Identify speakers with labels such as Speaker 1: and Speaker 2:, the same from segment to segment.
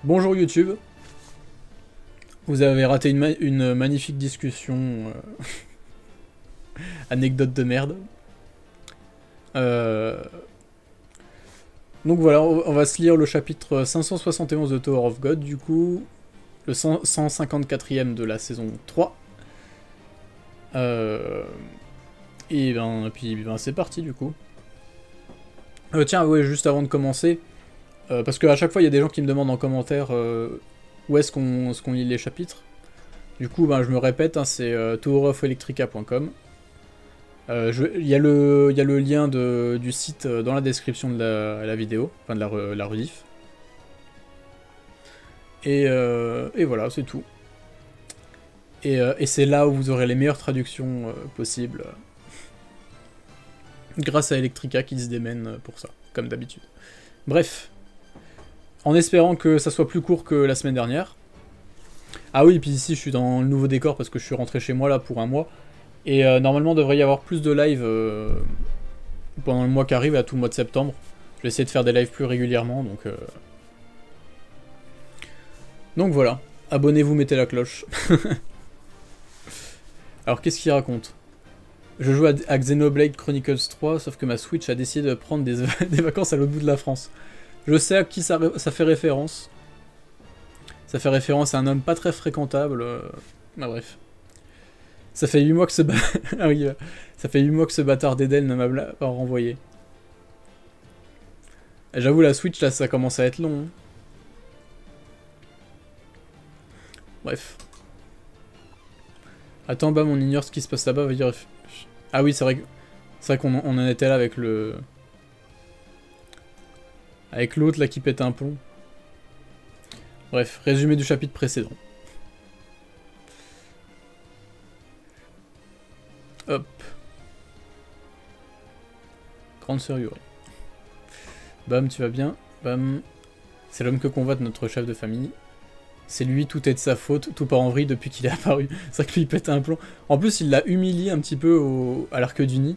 Speaker 1: Bonjour YouTube, vous avez raté une magnifique discussion, anecdote de merde. Euh, Donc voilà, on va se lire le chapitre 571 de Tower of God, du coup, le 154e de la saison 3. Et puis c'est parti du coup. Tiens, ouais, juste avant de commencer, parce qu'à chaque fois il y a des gens qui me demandent en commentaire où est-ce qu'on lit les chapitres. Du coup, je me répète, hein, c'est towerofelectrica.com. Il y a le lien du site dans la description de la vidéo, enfin de la rediff. Et voilà, c'est tout. Et c'est là où vous aurez les meilleures traductions possibles, grâce à Electrica qui se démène pour ça, comme d'habitude. Bref, en espérant que ça soit plus court que la semaine dernière. Ah oui, puis ici je suis dans le nouveau décor parce que je suis rentré chez moi là pour un mois. Et normalement, il devrait y avoir plus de live pendant le mois qui arrive, à tout le mois de septembre. Je vais essayer de faire des lives plus régulièrement, donc voilà. Abonnez-vous, mettez la cloche. Alors qu'est-ce qu'il raconte? Je joue à Xenoblade Chronicles 3, sauf que ma Switch a décidé de prendre des vacances à l'autre bout de la France. Je sais à qui ça fait référence. Ça fait référence à un homme pas très fréquentable. Bref. Ça fait 8 mois que ce ah oui, ça fait 8 mois que ce bâtard d'Edel ne m'a pas renvoyé. J'avoue, la Switch là, ça commence à être long. Hein. Bref. Attends, on ignore ce qui se passe là-bas. Ah oui, c'est vrai qu'on en était là avec le. Avec l'autre là qui pète un plomb. Bref, résumé du chapitre précédent. Hop. Grande sœur Yuri. Bam, tu vas bien? Bam. C'est l'homme que convoite notre chef de famille. C'est lui, tout est de sa faute, tout part en vrille depuis qu'il est apparu. C'est vrai que lui il pète un plomb. En plus, il l'a humilié un petit peu à l'Arc du Nid.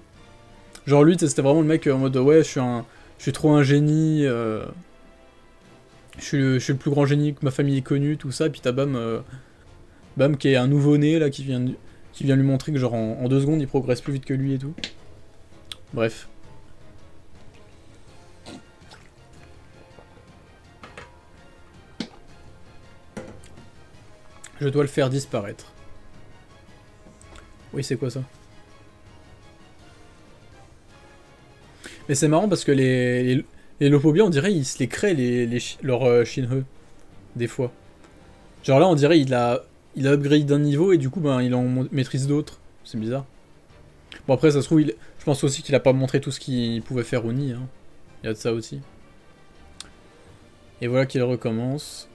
Speaker 1: Genre lui, c'était vraiment le mec en mode ouais, je suis trop un génie. Je suis le plus grand génie que ma famille ait connu, tout ça. Puis t'as Bam qui est un nouveau-né là qui vient lui montrer que genre en 2 secondes il progresse plus vite que lui et tout. Bref. Je dois le faire disparaître. Oui, c'est quoi ça? Mais c'est marrant parce que les Lopobia, on dirait ils se les créent leurs Shinhe, des fois. Genre là, on dirait il a upgrade d'un niveau et du coup, il en maîtrise d'autres. C'est bizarre. Bon, après, ça se trouve, je pense aussi qu'il a pas montré tout ce qu'il pouvait faire au Nid. Hein. Il y a de ça aussi. Et voilà qu'il recommence.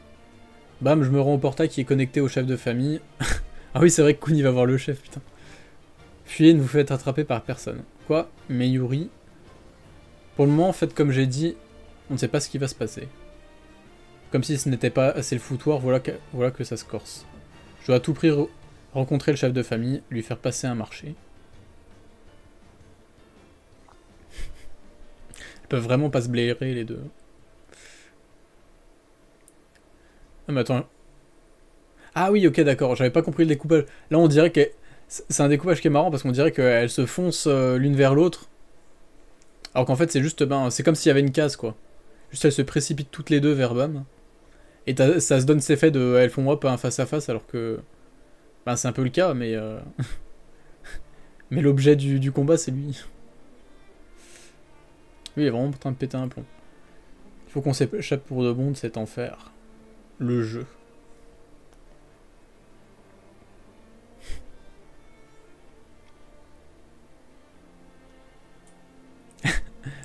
Speaker 1: Bam, je me rends au portail qui est connecté au chef de famille. Ah oui, c'est vrai que Kuni va voir le chef, putain. Fuyez, ne vous faites attraper par personne. Quoi? Mais Yuri. Pour le moment, faites comme j'ai dit, on ne sait pas ce qui va se passer. Comme si ce n'était pas assez le foutoir, voilà que ça se corse. Je dois à tout prix rencontrer le chef de famille, lui faire passer un marché. Ils peuvent vraiment pas se blairer les deux. Ah mais attends. Ah oui, ok, d'accord, j'avais pas compris le découpage. Là, on dirait que c'est un découpage qui est marrant parce qu'on dirait qu'elles se foncent l'une vers l'autre. Alors qu'en fait, c'est juste, c'est comme s'il y avait une case, quoi. Juste, elles se précipitent toutes les deux vers Bam. Et ça se donne cet effet de. Elles font hop, un face à face, alors que. C'est un peu le cas, mais. Mais l'objet du combat, c'est lui. Lui, il est vraiment en train de péter un plomb. Il faut qu'on s'échappe pour de bon de cet enfer. Le jeu. Le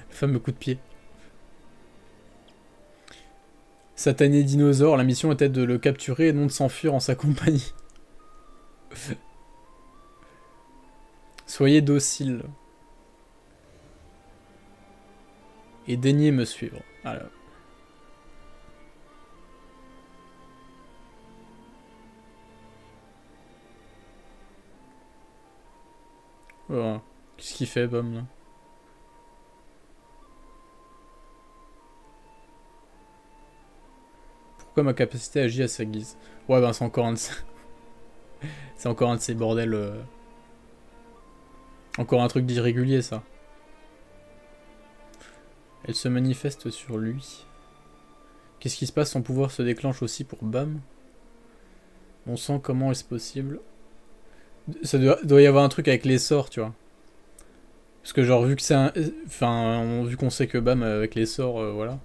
Speaker 1: fameux coup de pied. Satané dinosaure, la mission était de le capturer et non de s'enfuir en sa compagnie. Soyez docile. Et daignez me suivre. Alors. Voilà. Qu'est-ce qu'il fait, Bam, là? Pourquoi ma capacité agit à sa guise? Ouais, ben c'est encore un de ces... c'est encore un de ces bordels... Encore un truc d'irrégulier, ça. Elle se manifeste sur lui. Qu'est-ce qui se passe? Son pouvoir se déclenche aussi pour Bam. Bon sang, comment est-ce possible? Ça doit y avoir un truc avec les sorts, tu vois. Parce que genre, vu que c'est un... Enfin, vu qu'on sait que Bam, avec les sorts, voilà.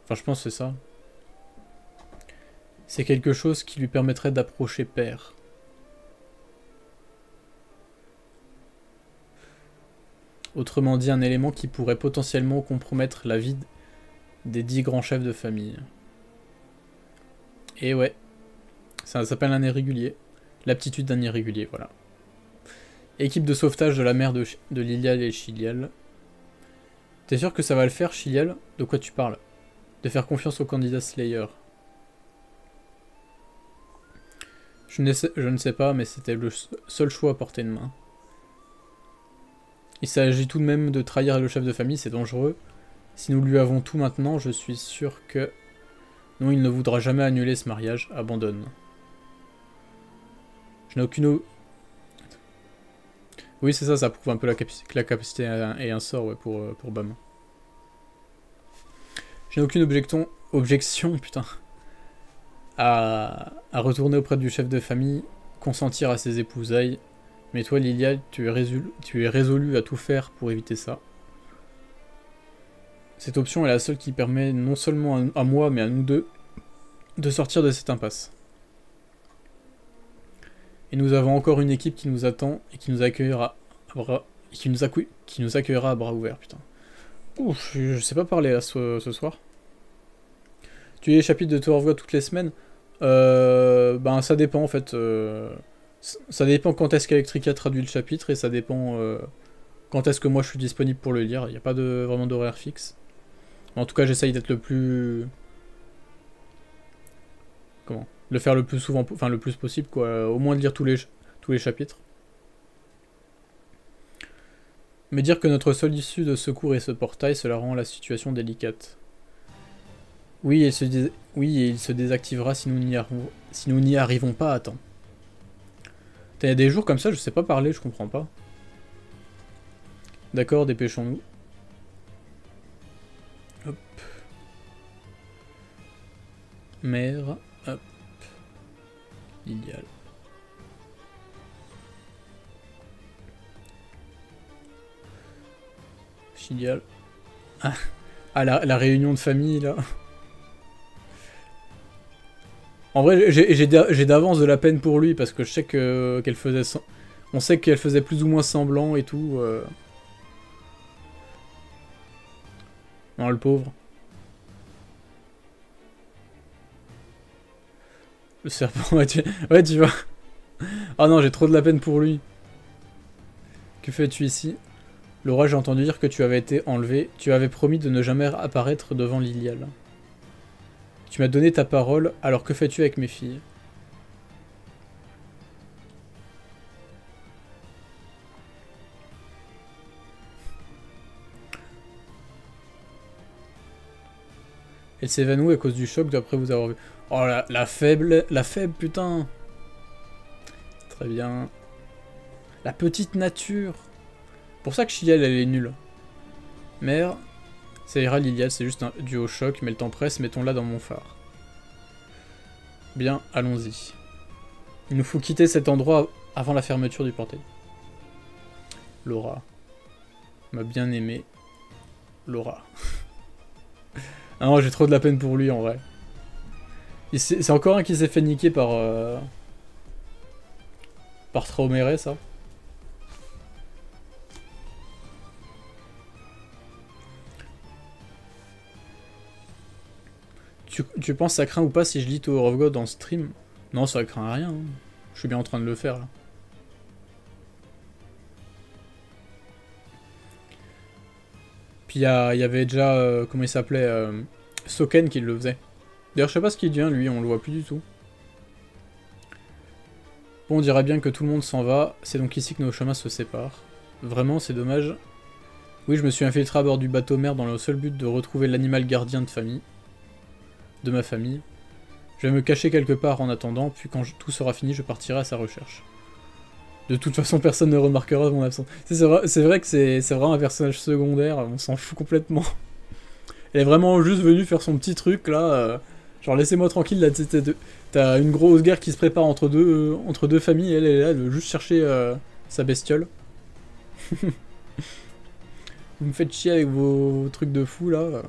Speaker 1: Enfin, je pense que c'est ça. C'est quelque chose qui lui permettrait d'approcher Père. Autrement dit, un élément qui pourrait potentiellement compromettre la vie des 10 grands chefs de famille. Et ouais, ça s'appelle un irrégulier. L'aptitude d'un irrégulier, voilà. Équipe de sauvetage de la mère de Lilial et Chilial. T'es sûr que ça va le faire, Chilial? De quoi tu parles? De faire confiance au candidat Slayer. Je ne sais pas, mais c'était le seul choix à portée de main. Il s'agit tout de même de trahir le chef de famille, c'est dangereux. Si nous lui avons tout maintenant, je suis sûr que... Non, il ne voudra jamais annuler ce mariage. Abandonne. Je n'ai aucune... Oui, c'est ça, ça prouve un peu que la capacité est un sort, ouais, pour Bam. Je n'ai aucune objection, putain, à retourner auprès du chef de famille, consentir à ses épousailles. Mais toi, Lilia, tu es résolu à tout faire pour éviter ça. Cette option est la seule qui permet non seulement à moi, mais à nous deux, de sortir de cette impasse. Et nous avons encore une équipe qui nous attend et qui nous accueillera à bras ouverts, putain. Ouf, je sais pas parler là ce soir. Tu lis les chapitres de Tour of God toutes les semaines? Ben ça dépend en fait. Ça dépend quand est-ce qu'Electrica traduit le chapitre et ça dépend quand est-ce que moi je suis disponible pour le lire. Il n'y a pas vraiment d'horaire fixe. En tout cas, j'essaye d'être le plus... Comment? Le faire le plus souvent, enfin le plus possible, quoi. Au moins de lire tous les chapitres. Mais dire que notre seule issue de secours est ce portail, cela rend la situation délicate. Oui, et il se désactivera si nous n'y arrivons pas à temps. Il y a des jours comme ça, je sais pas parler, je comprends pas. D'accord, dépêchons-nous. Hop. Mère. Hop. Idéal. Idéal. Ah la réunion de famille là. En vrai, j'ai d'avance de la peine pour lui parce que je sais qu'elle faisait... On sait qu'elle faisait plus ou moins semblant et tout. Non, le pauvre. Le serpent, ouais, tu vois. Ah non, j'ai trop de la peine pour lui. Que fais-tu ici? Laura, j'ai entendu dire que tu avais été enlevé. Tu avais promis de ne jamais apparaître devant Lilial. Tu m'as donné ta parole, alors que fais-tu avec mes filles? Elle s'évanouit à cause du choc d'après vous avoir vu. Oh la faible, putain. Très bien. La petite nature. Pour ça que Chilial elle est nulle. Mère, ça ira Lilial, c'est juste dû au choc, mais le temps presse, mettons-la dans mon phare. Bien, allons-y. Il nous faut quitter cet endroit avant la fermeture du portail. Laura. Ma bien-aimée. Laura. Ah non, j'ai trop de la peine pour lui en vrai. C'est encore un qui s'est fait niquer par... par Traumere, ça. Tu penses ça craint ou pas si je lis Tower of God en stream? Non, ça craint rien. Hein. Je suis bien en train de le faire là. Puis il y avait déjà, comment il s'appelait, Soken qui le faisait. D'ailleurs, je sais pas ce qu'il devient lui, on le voit plus du tout. Bon, on dirait bien que tout le monde s'en va, c'est donc ici que nos chemins se séparent. Vraiment, c'est dommage. Oui, je me suis infiltré à bord du bateau-mère dans le seul but de retrouver l'animal gardien de famille. de ma famille. Je vais me cacher quelque part en attendant, puis quand tout sera fini, je partirai à sa recherche. De toute façon, personne ne remarquera mon absence. C'est vrai que c'est vraiment un personnage secondaire, on s'en fout complètement. Elle est vraiment juste venue faire son petit truc, là. Genre, laissez-moi tranquille, là, t'as une grosse guerre qui se prépare entre deux familles, et elle est là, elle veut juste chercher sa bestiole. Vous me faites chier avec vos trucs de fou, là.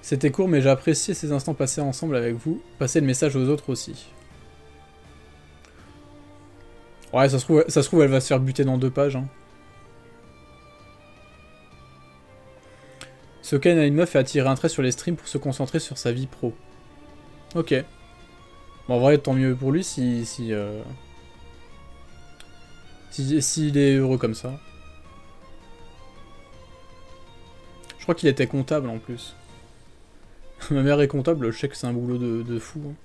Speaker 1: C'était court, mais j'ai apprécié ces instants passés ensemble avec vous. Passez le message aux autres aussi. Ouais, ça se trouve, elle va se faire buter dans 2 pages. Hein. Soken a une meuf et a tiré un trait sur les streams pour se concentrer sur sa vie pro. Ok. Bon, en vrai, tant mieux pour lui s'il est heureux comme ça. Je crois qu'il était comptable en plus. Ma mère est comptable, je sais que c'est un boulot de fou. Hein.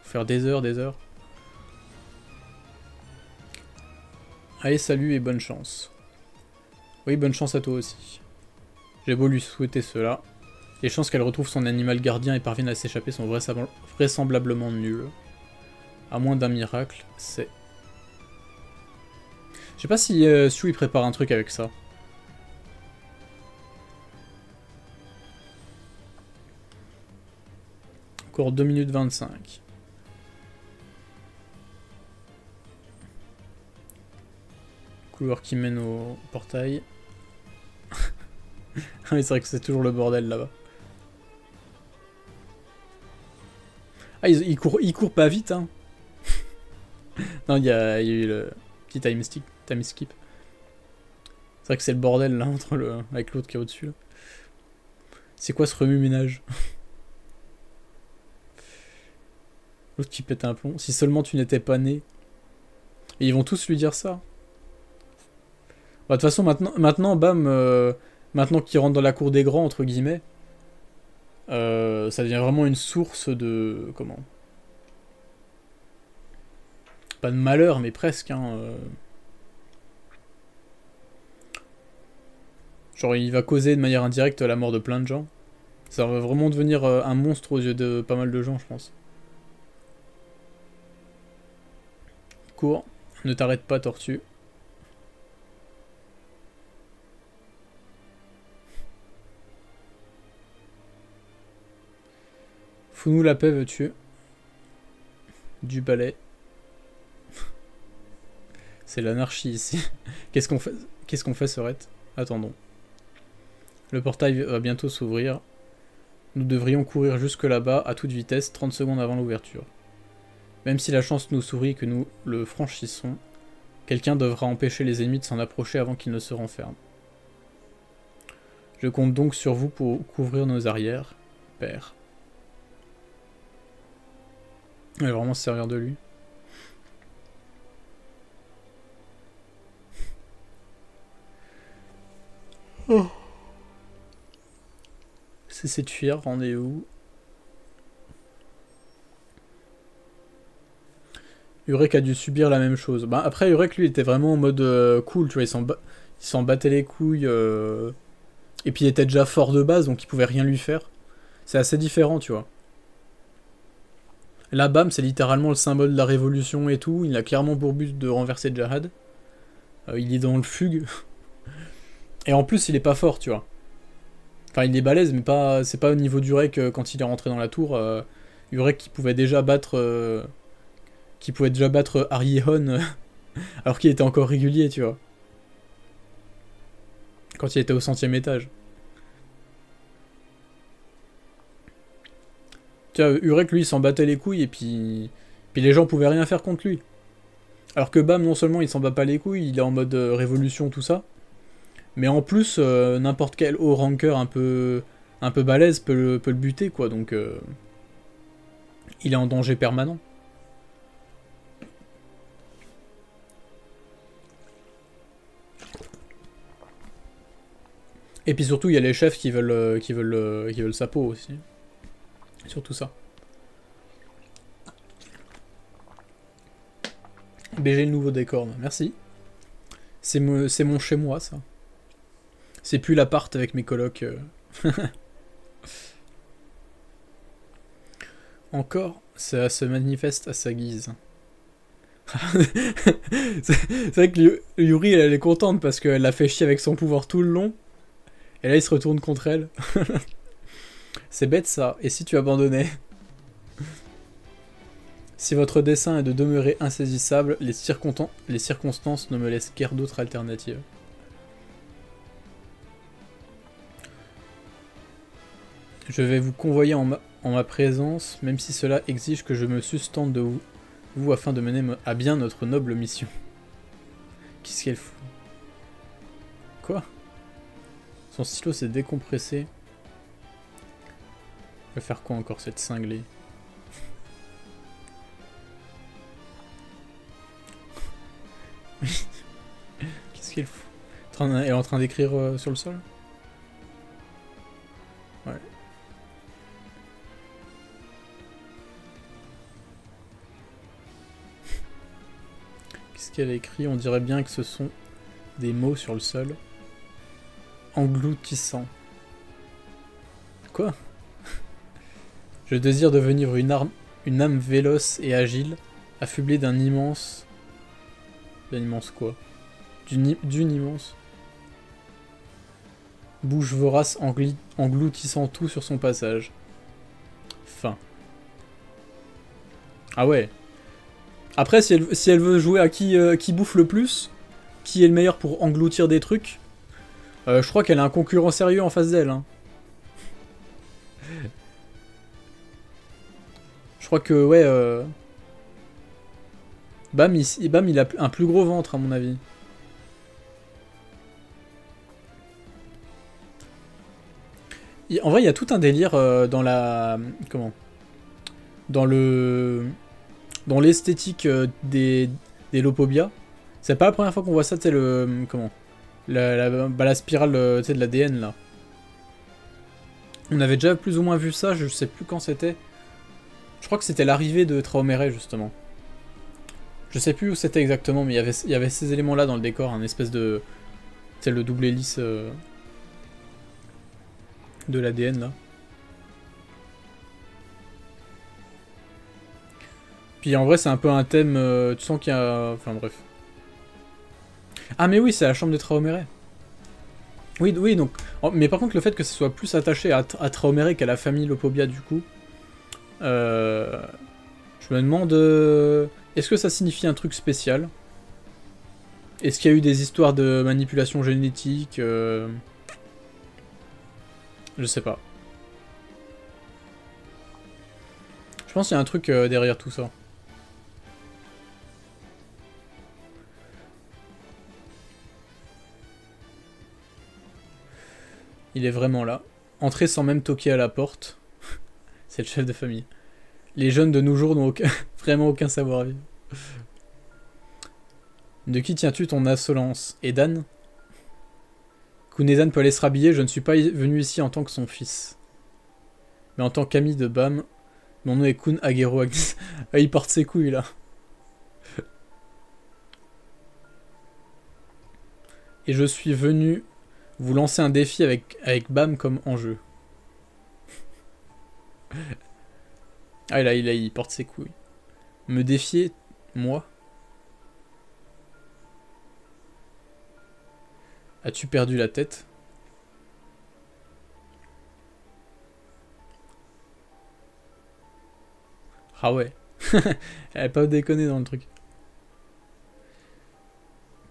Speaker 1: Faut faire des heures, des heures. Allez, salut et bonne chance. Oui, bonne chance à toi aussi. J'ai beau lui souhaiter cela. Les chances qu'elle retrouve son animal gardien et parvienne à s'échapper sont vraisemblablement nulles. À moins d'un miracle, c'est... Je sais pas si Stu il prépare un truc avec ça. Encore 2 minutes 25. Couloir qui mène au portail. Ah oui, c'est vrai que c'est toujours le bordel là-bas. Ah, il court pas vite, hein. Non, il y a eu le petit time skip. C'est vrai que c'est le bordel là, avec l'autre qui est au-dessus. C'est quoi ce remue-ménage? L'autre qui pète un plomb. Si seulement tu n'étais pas né. Et ils vont tous lui dire ça. Bah, de toute façon, maintenant bam, maintenant qu'il rentre dans la cour des grands, entre guillemets, ça devient vraiment une source de... Comment? Pas de malheur, mais presque, hein. Genre, il va causer de manière indirecte la mort de plein de gens. Ça va vraiment devenir un monstre aux yeux de pas mal de gens, je pense. Cours, ne t'arrête pas, tortue. Fous-nous la paix, veux-tu? Du balai. C'est l'anarchie ici. Qu'est-ce qu'on fait? Qu'est-ce qu'on fait, Sorette? Attendons. Le portail va bientôt s'ouvrir. Nous devrions courir jusque là-bas à toute vitesse, 30 secondes avant l'ouverture. Même si la chance nous sourit et que nous le franchissons, quelqu'un devra empêcher les ennemis de s'en approcher avant qu'ils ne se renferment. Je compte donc sur vous pour couvrir nos arrières, père. Elle va vraiment se servir de lui. Oh. Cessez de fuir, rendez-vous. Urek a dû subir la même chose. Bah, après, Urek, lui, était vraiment en mode cool, tu vois, il s'en battait les couilles. Et puis il était déjà fort de base, donc il pouvait rien lui faire. C'est assez différent, tu vois. Là, bam, c'est littéralement le symbole de la révolution et tout. Il a clairement pour but de renverser Jahad. Il est dans le fugue. Et en plus, il est pas fort, tu vois. Enfin, il est balèze, mais pas, c'est pas au niveau d'Urek quand il est rentré dans la tour. Urek qui pouvait déjà battre... Harryhon alors qu'il était encore régulier, tu vois. Quand il était au 100e étage. Tu vois, Urek, lui, il s'en battait les couilles et puis les gens pouvaient rien faire contre lui. Alors que Bam, non seulement il s'en bat pas les couilles, il est en mode révolution, tout ça, mais en plus, n'importe quel haut ranker un peu balèze peut le buter, quoi, donc il est en danger permanent. Et puis surtout, il y a les chefs qui veulent sa peau aussi. Surtout ça. BG le nouveau décor, merci. C'est mon chez moi, ça. C'est plus l'appart avec mes colocs. Encore, ça se manifeste à sa guise. C'est vrai que Yuri, elle est contente parce qu'elle l'a fait chier avec son pouvoir tout le long. Et là, il se retourne contre elle. C'est bête ça. Et si tu abandonnais? Si votre dessein est de demeurer insaisissable, les circonstances ne me laissent guère d'autre alternative. Je vais vous convoyer en ma présence, même si cela exige que je me sustente de vous afin de mener à bien notre noble mission. Qu'est-ce qu'elle fout? Quoi? Son stylo s'est décompressé. Elle va faire quoi encore cette cinglée? Qu'est-ce qu'elle fout? Elle est en train d'écrire sur le sol? Ouais. Qu'est-ce qu'elle a écrit? On dirait bien que ce sont des mots sur le sol. Engloutissant. Quoi? Je désire devenir une âme véloce et agile, affublée d'un immense... D'un immense quoi? D'une immense... bouche vorace engloutissant tout sur son passage. Fin. Ah ouais. Après, si elle veut jouer à qui bouffe le plus, qui est le meilleur pour engloutir des trucs, je crois qu'elle a un concurrent sérieux en face d'elle. Hein. Je crois que, ouais... Bam, il a un plus gros ventre, à mon avis. En vrai, il y a tout un délire dans la... Comment? Dans l'esthétique des Lopobia. C'est pas la première fois qu'on voit ça, tu sais, le... Comment? La spirale de l'ADN, là. On avait déjà plus ou moins vu ça, je sais plus quand c'était. Je crois que c'était l'arrivée de Traomere, justement. Je sais plus où c'était exactement, mais il y avait ces éléments-là dans le décor, un espèce de... Tu sais, le double hélice de l'ADN, là. Puis en vrai, c'est un peu un thème... tu sens qu'il y a... Enfin, bref. Ah, mais oui, c'est la chambre de Traomere. Oui, oui, donc... Mais par contre, le fait que ce soit plus attaché à Traomere qu'à la famille Lopobia, du coup... Je me demande... Est-ce que ça signifie un truc spécial? Est-ce qu'il y a eu des histoires de manipulation génétique Je sais pas. Je pense qu'il y a un truc derrière tout ça. Il est vraiment là. Entrer sans même toquer à la porte. C'est le chef de famille. Les jeunes de nos jours n'ont vraiment aucun savoir-vivre. De qui tiens-tu ton insolence? Edan? Kunedan peut aller se rhabiller, je ne suis pas venu ici en tant que son fils. Mais en tant qu'ami de Bam, mon nom est Kun Agero Agnis. Ah, il porte ses couilles là. Et je suis venu vous lancer un défi avec Bam comme enjeu. Ah là, il porte ses couilles. Me défier, moi? As-tu perdu la tête? Ah ouais. Elle a pas déconné dans le truc.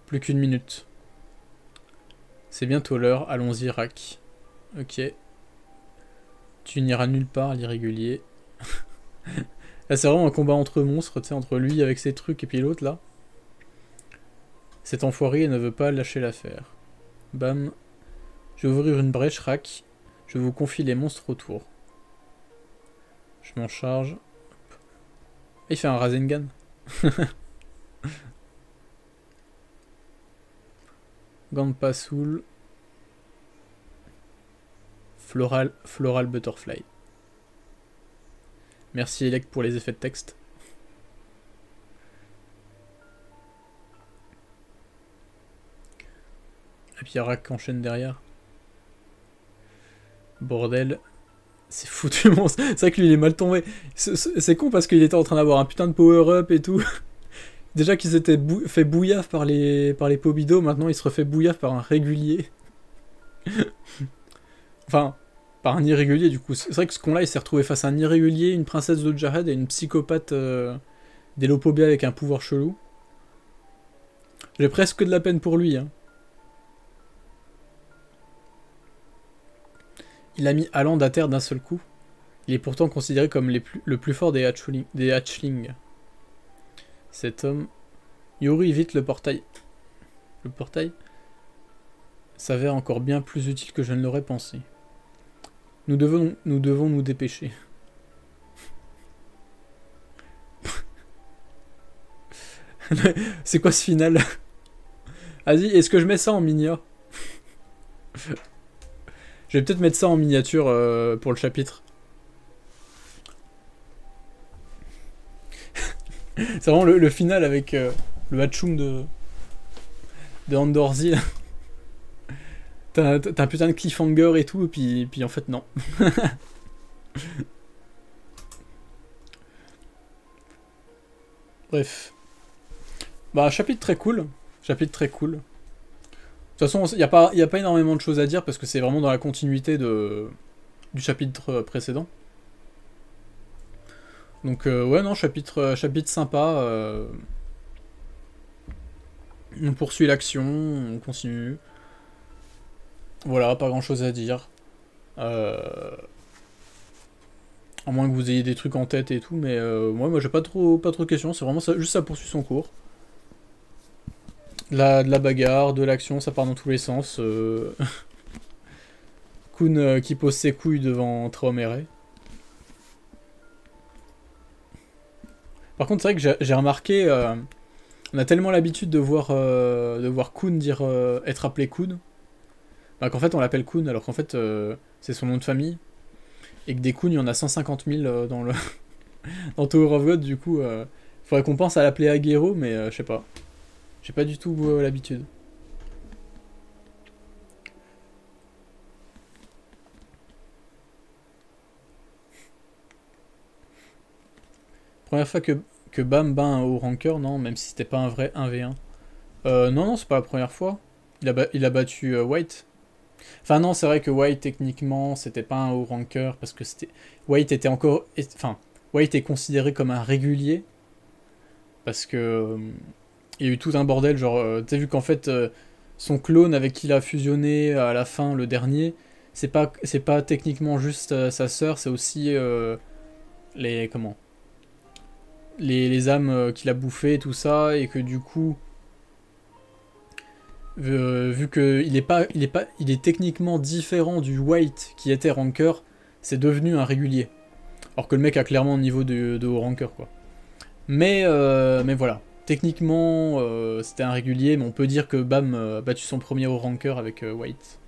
Speaker 1: Plus qu'une minute. C'est bientôt l'heure, allons-y, Rack. Ok. Tu n'iras nulle part, l'irrégulier. Là, c'est vraiment un combat entre monstres, tu sais, entre lui avec ses trucs et puis l'autre, là. Cet enfoiré ne veut pas lâcher l'affaire. Bam. Je vais ouvrir une brèche, Rack. Je vous confie les monstres autour. Je m'en charge. Il fait un Rasengan. Gampasoul. Floral Butterfly. Merci Elec pour les effets de texte. Et puis Rack enchaîne derrière. Bordel. C'est foutu mon... C'est vrai que lui il est mal tombé. C'est con parce qu'il était en train d'avoir un putain de power-up et tout. Déjà qu'ils s'étaient fait bouillaf par les Pobido, maintenant il se refait bouillaf par un régulier. Enfin, par un irrégulier du coup. C'est vrai que ce con là il s'est retrouvé face à un irrégulier, une princesse de Jared et une psychopathe d'Elopobia avec un pouvoir chelou. J'ai presque de la peine pour lui. Hein. Il a mis Haaland à terre d'un seul coup. Il est pourtant considéré comme le plus fort des hatchlings. Cet homme... Yuri évite le portail. Le portail s'avère encore bien plus utile que je ne l'aurais pensé. Nous devons nous dépêcher. C'est quoi ce final? Vas-y, est-ce que je mets ça en miniature? Je vais peut-être mettre ça en miniature pour le chapitre. C'est vraiment le final avec le Hatchoum de Andorzy. T'as un putain de cliffhanger et tout, et puis en fait non. Bref. Bah chapitre très cool. Chapitre très cool. De toute façon, il n'y a pas énormément de choses à dire parce que c'est vraiment dans la continuité du chapitre précédent. Donc ouais non, chapitre sympa. On poursuit l'action, on continue. Voilà, pas grand chose à dire. À moins que vous ayez des trucs en tête et tout, mais moi j'ai pas trop de questions, c'est vraiment ça, juste ça poursuit son cours. De la bagarre, de l'action, ça part dans tous les sens. Kun qui pose ses couilles devant Traomere. Par contre, c'est vrai que j'ai remarqué, on a tellement l'habitude de voir Kun dire être appelé Kun, bah, qu'en fait on l'appelle Kun alors qu'en fait c'est son nom de famille, et que des Kun il y en a 150 000 dans le dans Tower of God, du coup faudrait qu'on pense à l'appeler Agero, mais je sais pas. J'ai pas du tout l'habitude. Première fois que Bam bat un haut ranker, non, même si c'était pas un vrai 1v1. Non, c'est pas la première fois. Il a battu White. Enfin non, c'est vrai que White, techniquement, c'était pas un haut ranker, parce que c'était... White était encore... Enfin, White est considéré comme un régulier, parce que... il y a eu tout un bordel, genre... t'as vu qu'en fait, son clone avec qui il a fusionné à la fin, le dernier, c'est pas techniquement juste sa sœur, c'est aussi les... Comment les âmes qu'il a bouffées, tout ça, et que du coup... vu qu'il est techniquement différent du White qui était ranker, c'est devenu un régulier. Alors que le mec a clairement un niveau de haut ranker, quoi. Mais voilà. Techniquement, c'était un régulier, mais on peut dire que Bam a battu son premier haut ranker avec White.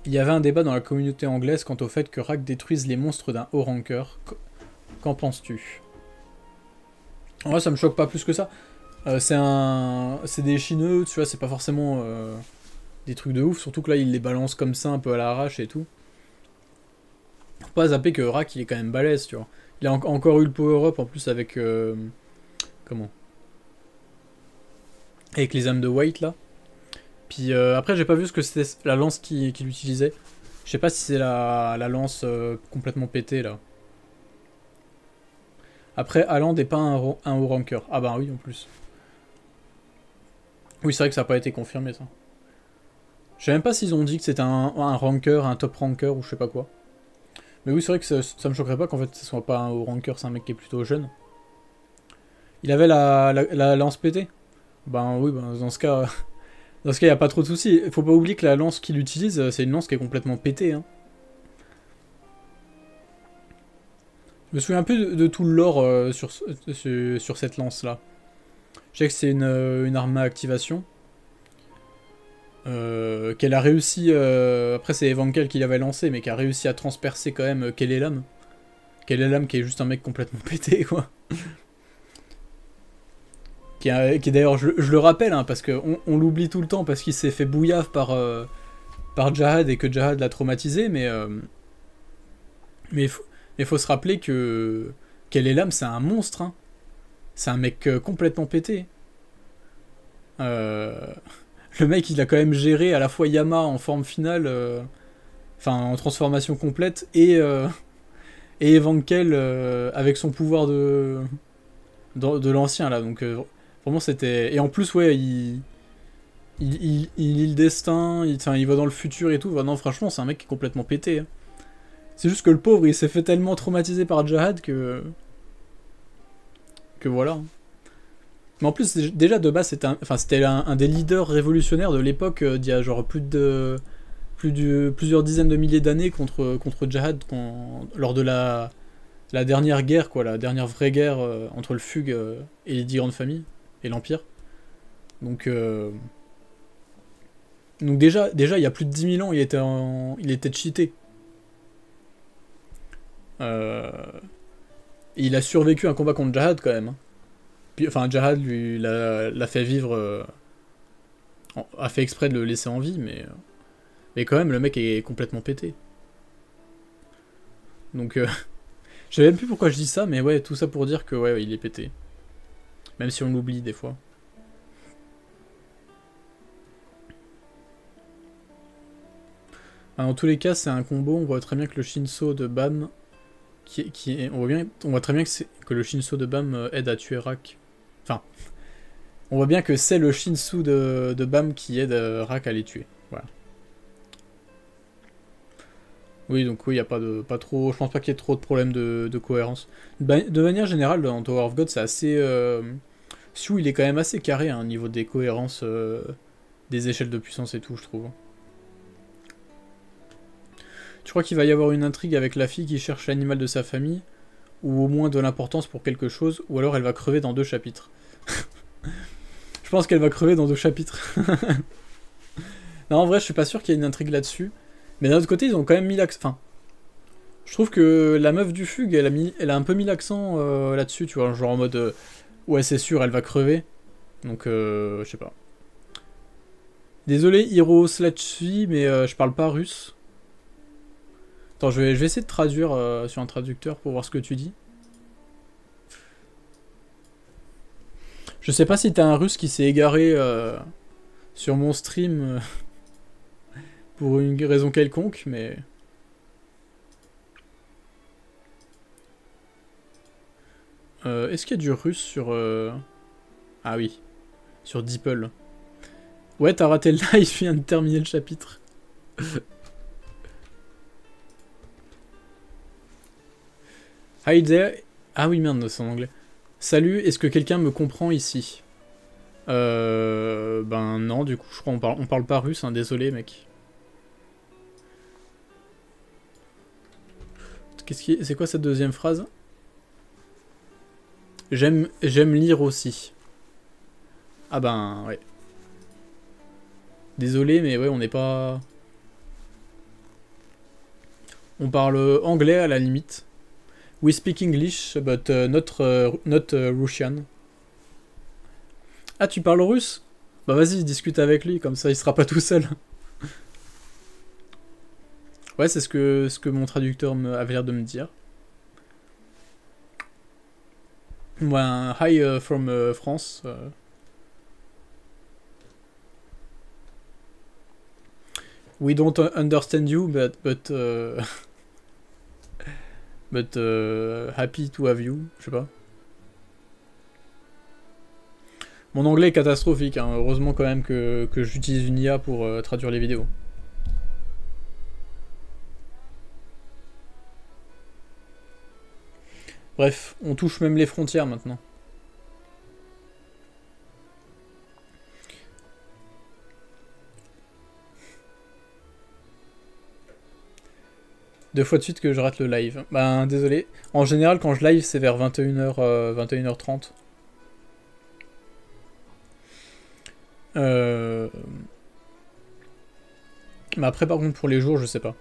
Speaker 1: Il y avait un débat dans la communauté anglaise quant au fait que Rack détruise les monstres d'un haut ranker. Qu'en penses-tu? Ouais, ça me choque pas plus que ça. C'est des chineux, tu vois, c'est pas forcément des trucs de ouf, surtout que là, il les balance comme ça, un peu à l'arrache et tout. Faut pas zapper que Rack, il est quand même balèze, tu vois. Il a encore eu le power-up en plus avec... comment? Avec les âmes de White, là. Puis après, j'ai pas vu ce que c'était la lance qu'il utilisait. Je sais pas si c'est la lance complètement pétée, là. Après, Haaland n'est pas un haut ranker. Ah bah oui, en plus. Oui, c'est vrai que ça n'a pas été confirmé, ça. Je sais même pas s'ils ont dit que c'était un ranker, un top ranker ou je sais pas quoi. Mais oui, c'est vrai que ça me choquerait pas qu'en fait ce soit pas un haut ranker, c'est un mec qui est plutôt jeune. Il avait la lance pétée. Ben oui, ben, dans ce cas, il n'y a pas trop de soucis. Faut pas oublier que la lance qu'il utilise, c'est une lance qui est complètement pétée. Hein. Je me souviens un peu de tout le lore sur cette lance-là. Je sais que c'est une arme à activation. Qu'elle a réussi... après c'est Evankel qui l'avait lancé, mais qui a réussi à transpercer quand même Kellelam. Kellelam qui est juste un mec complètement pété, quoi. qui est d'ailleurs, je le rappelle, hein, parce qu'on l'oublie tout le temps, parce qu'il s'est fait bouillave par Jahad et que Jahad l'a traumatisé, mais il faut se rappeler que Kelélam, c'est un monstre, hein. C'est un mec complètement pété. Euh, le mec, il a quand même géré à la fois Yama en forme finale, enfin en transformation complète, et Evankel avec son pouvoir de l'ancien là. Donc vraiment c'était. Et en plus, ouais, il lit le destin, il va dans le futur et tout. Bah, non, franchement, c'est un mec qui est complètement pété, hein. C'est juste que le pauvre, il s'est fait tellement traumatiser par Jahad que voilà, hein. Mais en plus, déjà de base, c'était un des leaders révolutionnaires de l'époque, d'il y a genre plusieurs dizaines de milliers d'années contre Jahad lors de la dernière guerre, quoi, la dernière vraie guerre entre le Fugue et les 10 grandes familles et l'Empire. Donc, déjà, il y a plus de 10 000 ans, il était cheaté. Et il a survécu à un combat contre Jahad quand même, hein. Puis, enfin, Jahad lui l'a fait vivre, a fait exprès de le laisser en vie, mais quand même, le mec est complètement pété. Donc, je sais même plus pourquoi je dis ça, mais ouais, tout ça pour dire que ouais, il est pété. Même si on l'oublie des fois. Dans tous les cas, c'est un combo, on voit très bien que le Shinso de Bam, on voit très bien que le Shinso de Bam aide à tuer Rak. Enfin, on voit bien que c'est le Shinsu de Bam qui aide Rak à les tuer. Voilà. Oui, donc oui, il n'y a pas trop. Je pense pas qu'il y ait trop de problèmes de cohérence. De manière générale, dans Tower of God, c'est assez. Sue, il est quand même assez carré, hein, au niveau des cohérences, des échelles de puissance et tout, je trouve. Je crois qu'il va y avoir une intrigue avec la fille qui cherche l'animal de sa famille, ou au moins de l'importance pour quelque chose, ou alors elle va crever dans 2 chapitres. Je pense qu'elle va crever dans 2 chapitres. Non, en vrai, je suis pas sûr qu'il y ait une intrigue là-dessus. Mais d'un autre côté, ils ont quand même mis l'accent. Enfin, je trouve que la meuf du Fugue, elle a un peu mis l'accent là-dessus, tu vois, genre en mode ouais, c'est sûr, elle va crever. Donc, je sais pas. Désolé, Hiro Slatchy, mais je parle pas russe. Attends, je vais essayer de traduire sur un traducteur pour voir ce que tu dis. Je sais pas si t'as un russe qui s'est égaré sur mon stream pour une raison quelconque, mais... Est-ce qu'il y a du russe sur... Ah oui, sur DeepL. Ouais, t'as raté le live, je viens de terminer le chapitre. Hi there... Ah oui, merde, c'est en anglais. Salut, est-ce que quelqu'un me comprend ici? Ben non, du coup, je crois on parle pas russe, hein, désolé, mec. C'est quoi cette deuxième phrase? J'aime lire aussi. Ah ben, ouais. Désolé, mais ouais, on n'est pas... On parle anglais à la limite. We speak English, but not Russian. Ah, tu parles russe? Bah vas-y, discute avec lui, comme ça il sera pas tout seul. Ouais, c'est ce que mon traducteur avait l'air de me dire. Ouais, un hi from France. We don't understand you, but happy to have you. Je sais pas. Mon anglais est catastrophique, hein. Heureusement quand même que j'utilise une IA pour traduire les vidéos. Bref, on touche même les frontières maintenant. Deux fois de suite que je rate le live. Ben désolé. En général, quand je live, c'est vers 21h, 21h30. Mais après, par contre, pour les jours, je sais pas.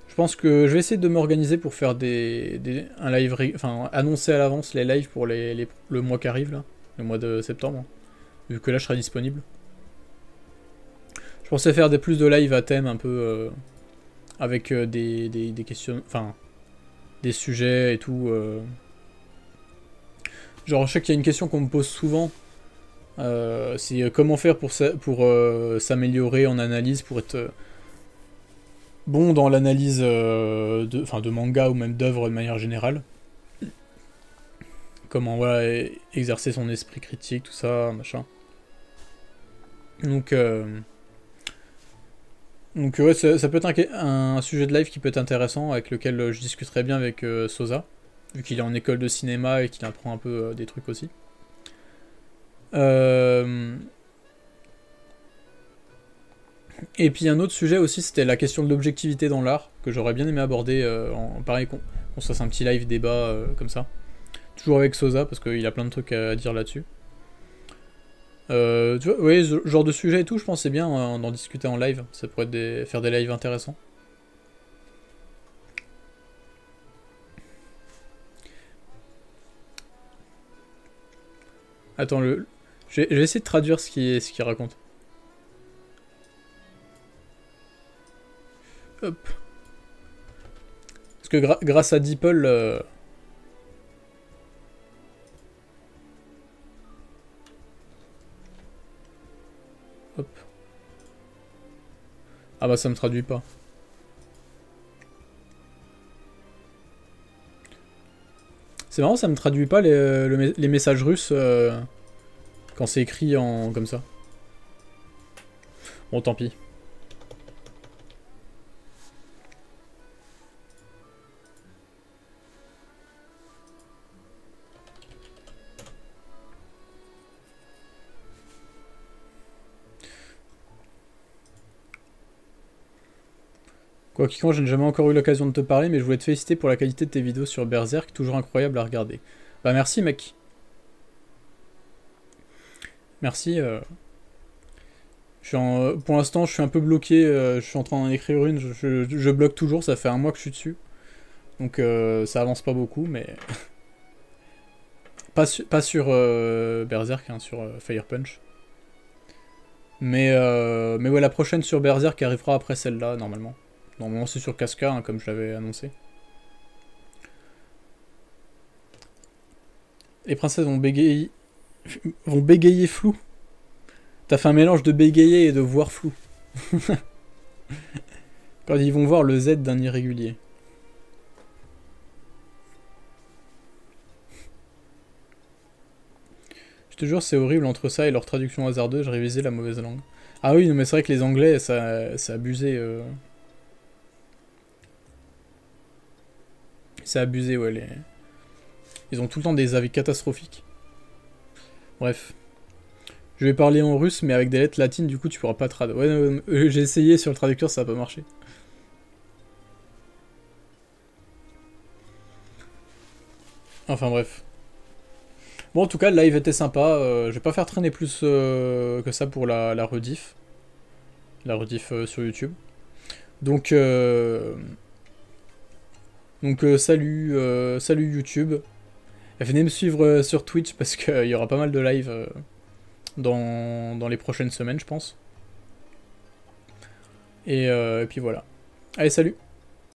Speaker 1: Je pense que je vais essayer de m'organiser pour faire un live, enfin annoncer à l'avance les lives pour le mois qui arrive là, le mois de septembre. vu que là je serai disponible. Je pensais faire plus de live à thème un peu avec des questions, enfin des sujets et tout. Genre je sais qu'il y a une question qu'on me pose souvent, c'est comment faire pour s'améliorer en analyse, pour être bon dans l'analyse de manga ou même d'œuvres de manière générale. Comment voilà, exercer son esprit critique, tout ça, machin. Donc ouais, ça peut être un sujet de live qui peut être intéressant, avec lequel je discuterai bien avec Sosa, vu qu'il est en école de cinéma et qu'il apprend un peu des trucs aussi. Et puis un autre sujet aussi, c'était la question de l'objectivité dans l'art, que j'aurais bien aimé aborder, pareil qu'on se fasse un petit live débat comme ça. Toujours avec Sosa, parce qu'il a plein de trucs à dire là-dessus. Tu vois, oui, ce genre de sujet et tout, je pense c'est bien d'en discuter en live. Ça pourrait être faire des lives intéressants. Attends, je vais essayer de traduire ce qu'il raconte. Hop. Parce que grâce à DeepL... Hop. Ah bah ça me traduit pas. C'est marrant, ça me traduit pas les messages russes quand c'est écrit comme ça. Bon, tant pis. Quoi qu'il en soit, je n'ai jamais encore eu l'occasion de te parler, mais je voulais te féliciter pour la qualité de tes vidéos sur Berserk, toujours incroyable à regarder. Bah merci mec. Merci. Pour l'instant, je suis un peu bloqué, je suis en train d'en écrire une, je bloque toujours, ça fait un mois que je suis dessus. Donc ça avance pas beaucoup, mais... pas sur Berserk, hein, sur Fire Punch. Mais ouais, la prochaine sur Berserk arrivera après celle-là, normalement. Normalement c'est sur Casca, hein, comme je l'avais annoncé. Les princesses vont bégayer flou. T'as fait un mélange de bégayer et de voir flou. Quand ils vont voir le Z d'un irrégulier. Je te jure, c'est horrible entre ça et leur traduction hasardeuse, je révisais la mauvaise langue. Ah oui, non, mais c'est vrai que les anglais, c'est abusé. C'est abusé, ouais. Ils ont tout le temps des avis catastrophiques. Bref. Je vais parler en russe, mais avec des lettres latines, du coup, tu pourras pas trad. Ouais, j'ai essayé sur le traducteur, ça a pas marché. Enfin, bref. Bon, en tout cas, le live était sympa. Je vais pas faire traîner plus que ça pour la rediff. La rediff sur YouTube. Donc, salut YouTube. Venez me suivre sur Twitch parce qu'il y aura pas mal de live dans les prochaines semaines, je pense. Et puis voilà. Allez, salut!